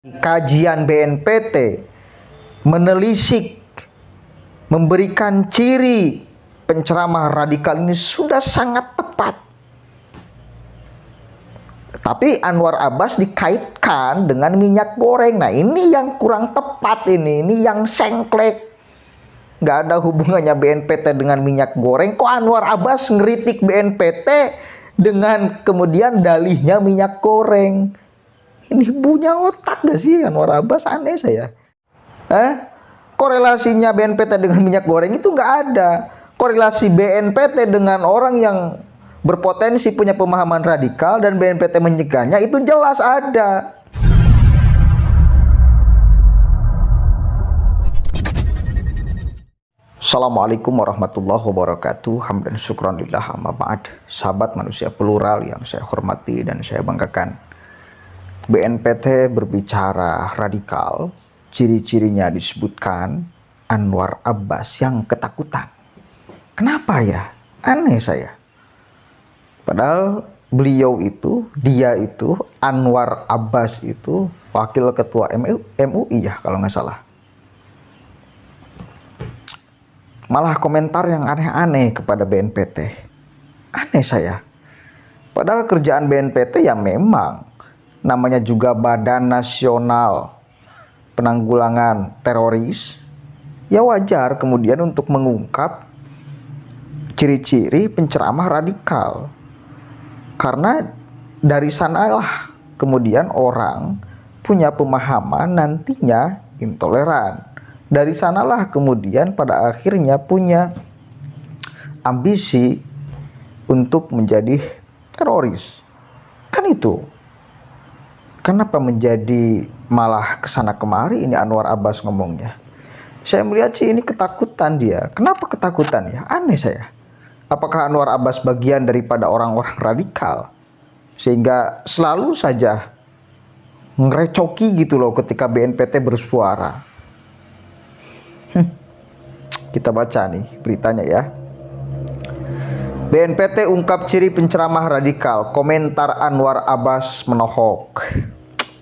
Kajian BNPT menelisik, memberikan ciri penceramah radikal ini sudah sangat tepat. Tapi Anwar Abbas dikaitkan dengan minyak goreng. Nah, ini yang kurang tepat ini yang sengklek. Nggak ada hubungannya BNPT dengan minyak goreng. Kok Anwar Abbas ngeritik BNPT dengan kemudian dalihnya minyak goreng? Ini punya otak gak sih Anwar Abbas? Aneh saya. Korelasinya BNPT dengan minyak goreng itu nggak ada. Korelasi BNPT dengan orang yang berpotensi punya pemahaman radikal dan BNPT menyegahnya itu jelas ada. Assalamualaikum warahmatullahi wabarakatuh. Hamdan syukran lillah amma ba'd. Sahabat manusia plural yang saya hormati dan saya banggakan, BNPT berbicara radikal, ciri-cirinya disebutkan Anwar Abbas yang ketakutan. Kenapa ya? Aneh saya. Padahal beliau itu, dia itu, Anwar Abbas itu wakil ketua MUI ya kalau nggak salah. Malah komentar yang aneh-aneh kepada BNPT. Aneh saya. Padahal kerjaan BNPT ya memang namanya juga Badan Nasional Penanggulangan Teroris. Ya wajar kemudian untuk mengungkap ciri-ciri penceramah radikal. Karena dari sanalah kemudian orang punya pemahaman nantinya intoleran. Dari sanalah kemudian pada akhirnya punya ambisi untuk menjadi teroris. Kan itu. Kenapa menjadi malah kesana kemari ini Anwar Abbas ngomongnya? Saya melihat sih ini ketakutan dia. Kenapa ketakutan ya? Aneh saya. Apakah Anwar Abbas bagian daripada orang-orang radikal? Sehingga selalu saja ngerecoki gitu loh ketika BNPT bersuara. Kita baca nih beritanya ya. BNPT ungkap ciri penceramah radikal, komentar Anwar Abbas menohok.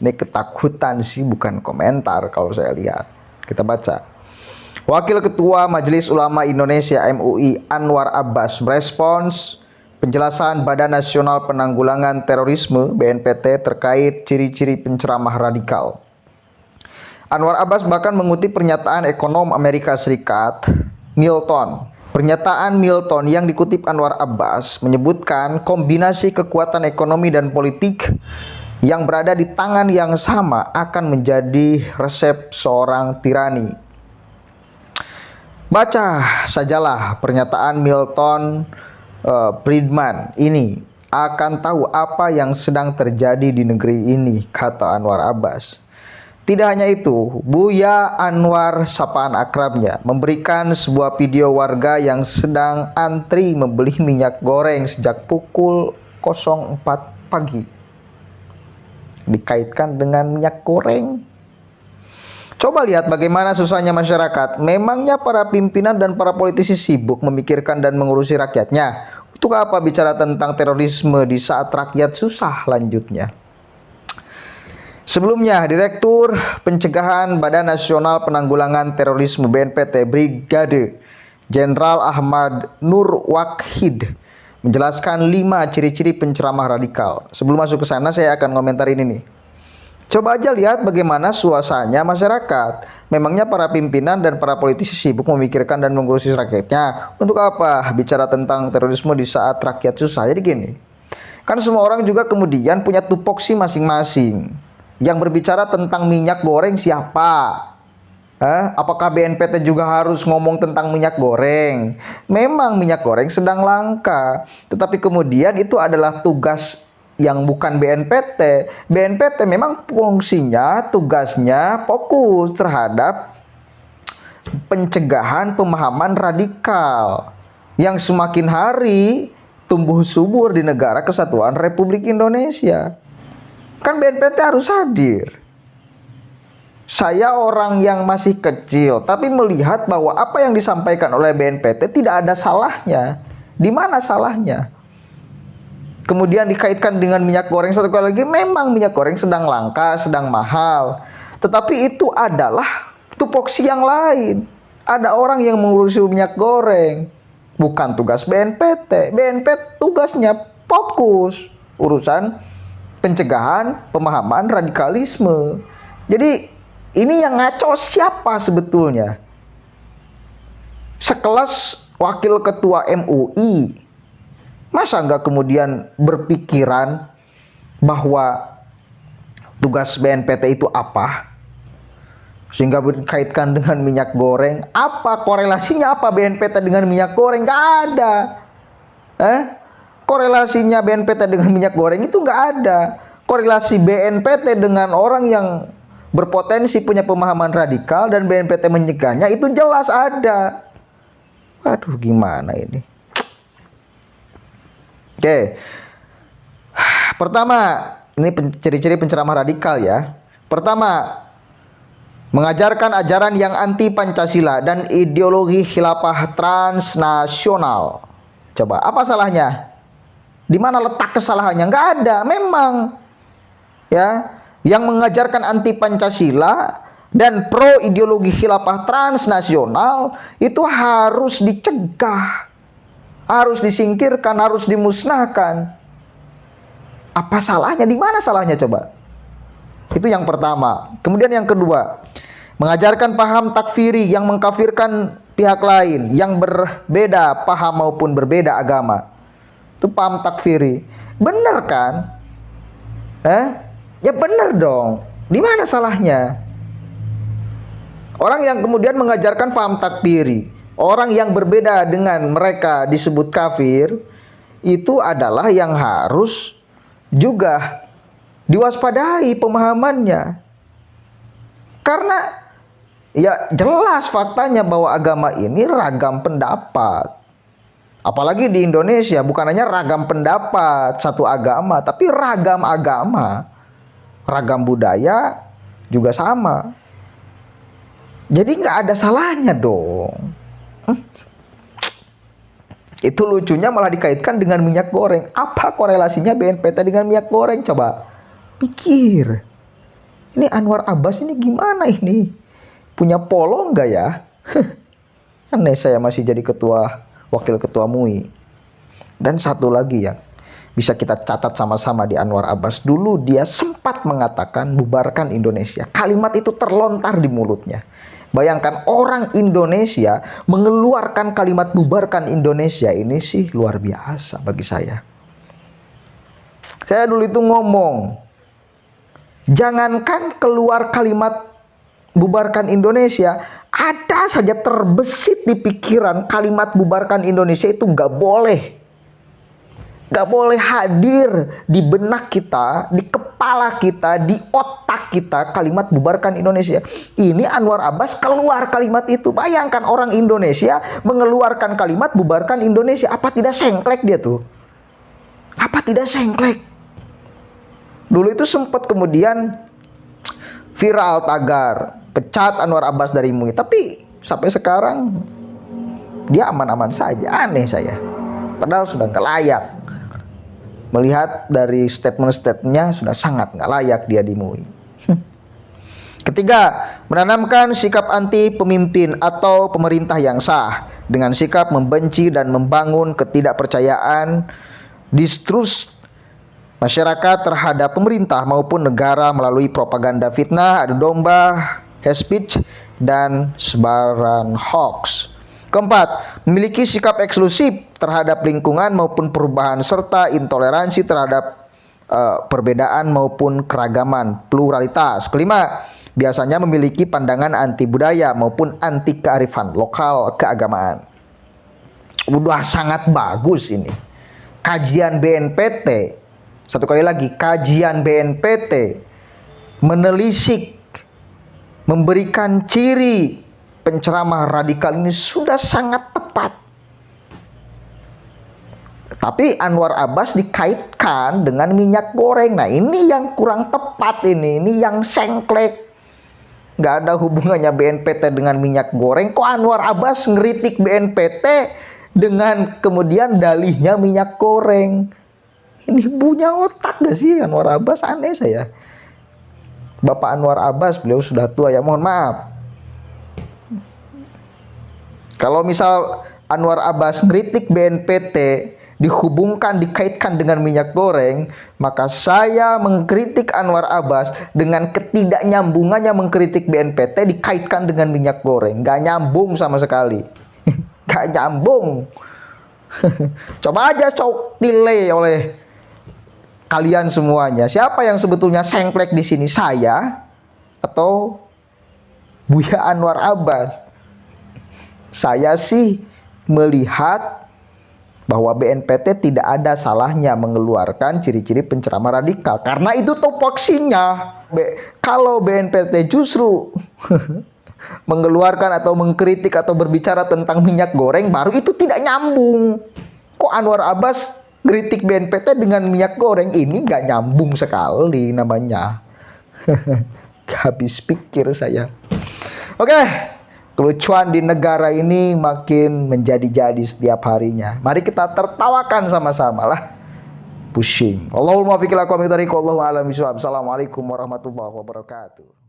Ini ketakutan sih, bukan komentar kalau saya lihat. Kita baca. Wakil Ketua Majelis Ulama Indonesia MUI Anwar Abbas merespons penjelasan Badan Nasional Penanggulangan Terorisme BNPT terkait ciri-ciri penceramah radikal. Anwar Abbas bahkan mengutip pernyataan ekonom Amerika Serikat Milton. Pernyataan Milton yang dikutip Anwar Abbas menyebutkan kombinasi kekuatan ekonomi dan politik yang berada di tangan yang sama akan menjadi resep seorang tirani. Baca sajalah pernyataan Milton Friedman ini, akan tahu apa yang sedang terjadi di negeri ini, kata Anwar Abbas. Tidak hanya itu, Buya Anwar, sapaan akrabnya, memberikan sebuah video warga yang sedang antri membeli minyak goreng sejak pukul 04 pagi. Dikaitkan dengan minyak goreng. Coba lihat bagaimana susahnya masyarakat. Memangnya para pimpinan dan para politisi sibuk memikirkan dan mengurusi rakyatnya? Untuk apa bicara tentang terorisme di saat rakyat susah? Lanjutnya. Sebelumnya, Direktur Pencegahan Badan Nasional Penanggulangan Terorisme BNPT Brigade Jenderal Ahmad Nur Wakhid menjelaskan 5 ciri-ciri penceramah radikal. Sebelum masuk ke sana, saya akan komentar ini nih. Coba aja lihat bagaimana suasananya masyarakat. Memangnya para pimpinan dan para politisi sibuk memikirkan dan mengurusi rakyatnya? Untuk apa bicara tentang terorisme di saat rakyat susah? Jadi gini, kan semua orang juga kemudian punya tupoksi masing-masing. Yang berbicara tentang minyak goreng siapa? Apakah BNPT juga harus ngomong tentang minyak goreng? Memang minyak goreng sedang langka, tetapi kemudian itu adalah tugas yang bukan BNPT. BNPT memang fungsinya, tugasnya fokus terhadap pencegahan pemahaman radikal yang semakin hari tumbuh subur di negara Kesatuan Republik Indonesia. Kan BNPT harus hadir. Saya orang yang masih kecil, tapi melihat bahwa apa yang disampaikan oleh BNPT tidak ada salahnya. Di mana salahnya? kemudian dikaitkan dengan minyak goreng. Satu kali lagi, memang minyak goreng sedang langka, sedang mahal. Tetapi itu adalah tupoksi yang lain. Ada orang yang mengurusi minyak goreng. Bukan tugas BNPT. BNPT tugasnya fokus urusan pencegahan, pemahaman radikalisme. Jadi ini yang ngaco siapa sebetulnya? Sekelas wakil ketua MUI, masa nggak kemudian berpikiran bahwa tugas BNPT itu apa? Sehingga dikaitkan dengan minyak goreng. Apa korelasinya apa BNPT dengan minyak goreng? Nggak ada. Korelasinya BNPT dengan minyak goreng itu nggak ada. Korelasi BNPT dengan orang yang berpotensi punya pemahaman radikal dan BNPT menyegahnya itu jelas ada. Waduh, gimana ini? Oke. Pertama, ini ciri-ciri penceramah radikal ya. Pertama, mengajarkan ajaran yang anti Pancasila dan ideologi khilafah transnasional. Coba, apa salahnya? Di mana letak kesalahannya? Nggak ada, memang. Ya, yang mengajarkan anti Pancasila dan pro ideologi khilafah transnasional itu harus dicegah, harus disingkirkan, harus dimusnahkan. Apa salahnya? Di mana salahnya coba? Itu yang pertama. Kemudian yang kedua, mengajarkan paham takfiri yang mengkafirkan pihak lain yang berbeda paham maupun berbeda agama. Itu paham takfiri. Benar kan? Ya benar dong. Di mana salahnya? Orang yang kemudian mengajarkan paham takfiri, orang yang berbeda dengan mereka disebut kafir, itu adalah yang harus juga diwaspadai pemahamannya. Karena ya jelas faktanya bahwa agama ini ragam pendapat. Apalagi di Indonesia, bukan hanya ragam pendapat satu agama, tapi ragam agama, ragam budaya juga sama. Jadi nggak ada salahnya dong. Itu lucunya malah dikaitkan dengan minyak goreng. Apa korelasinya BNPT dengan minyak goreng? Coba pikir. Ini Anwar Abbas ini gimana ini? Punya polo nggak ya? Aneh, saya masih jadi wakil ketua MUI. Dan satu lagi yang bisa kita catat sama-sama di Anwar Abbas. Dulu dia sempat mengatakan bubarkan Indonesia. Kalimat itu terlontar di mulutnya. Bayangkan orang Indonesia mengeluarkan kalimat bubarkan Indonesia, ini sih luar biasa bagi saya. Saya dulu itu ngomong, jangankan keluar kalimat bubarkan Indonesia, ada saja terbesit di pikiran kalimat bubarkan Indonesia itu nggak boleh. Gak boleh hadir di benak kita, di kepala kita, di otak kita kalimat bubarkan Indonesia. Ini Anwar Abbas keluar kalimat itu. Bayangkan orang Indonesia mengeluarkan kalimat bubarkan Indonesia. Apa tidak sengklek dia tuh? Apa tidak sengklek? Dulu itu sempat kemudian viral tagar, pecat Anwar Abbas dari MUI. Tapi sampai sekarang dia aman-aman saja. Aneh saya. Padahal sudah gak layak. Melihat dari statement-statementnya sudah sangat nggak layak dia di MUI. Ketiga, menanamkan sikap anti pemimpin atau pemerintah yang sah dengan sikap membenci dan membangun ketidakpercayaan, distrust masyarakat terhadap pemerintah maupun negara melalui propaganda fitnah, adu domba, hate speech, dan sebaran hoax. Keempat, memiliki sikap eksklusif terhadap lingkungan maupun perubahan serta intoleransi terhadap perbedaan maupun keragaman, pluralitas. Kelima, biasanya memiliki pandangan anti budaya maupun anti kearifan lokal keagamaan. Udah sangat bagus ini. Kajian BNPT, satu kali lagi, kajian BNPT menelisik, memberikan ciri penceramah radikal ini sudah sangat tepat. Tapi Anwar Abbas dikaitkan dengan minyak goreng. Nah ini yang kurang tepat ini yang sengklek. Gak ada hubungannya BNPT dengan minyak goreng. Kok Anwar Abbas ngeritik BNPT dengan kemudian dalihnya minyak goreng? Ini punya otak gak sih Anwar Abbas? Aneh saya. Bapak Anwar Abbas, beliau sudah tua ya, mohon maaf. Kalau misal Anwar Abbas kritik BNPT dihubungkan, dikaitkan dengan minyak goreng, maka saya mengkritik Anwar Abbas dengan ketidaknyambungannya mengkritik BNPT dikaitkan dengan minyak goreng. Gak nyambung sama sekali. Gak nyambung. Coba aja nilai oleh kalian semuanya. Siapa yang sebetulnya sengklek di sini? Saya atau Buya Anwar Abbas? Saya sih melihat bahwa BNPT tidak ada salahnya mengeluarkan ciri-ciri penceramah radikal karena itu topoksinya. Kalau BNPT justru mengeluarkan atau mengkritik atau berbicara tentang minyak goreng, baru itu tidak nyambung. Kok Anwar Abbas kritik BNPT dengan minyak goreng? Ini gak nyambung sekali namanya. Gak habis pikir saya. Oke. Kelucuan di negara ini makin menjadi-jadi setiap harinya. Mari kita tertawakan sama-sama lah. Pusing. Allahumma fiqil aqwam. Assalamualaikum warahmatullahi wabarakatuh.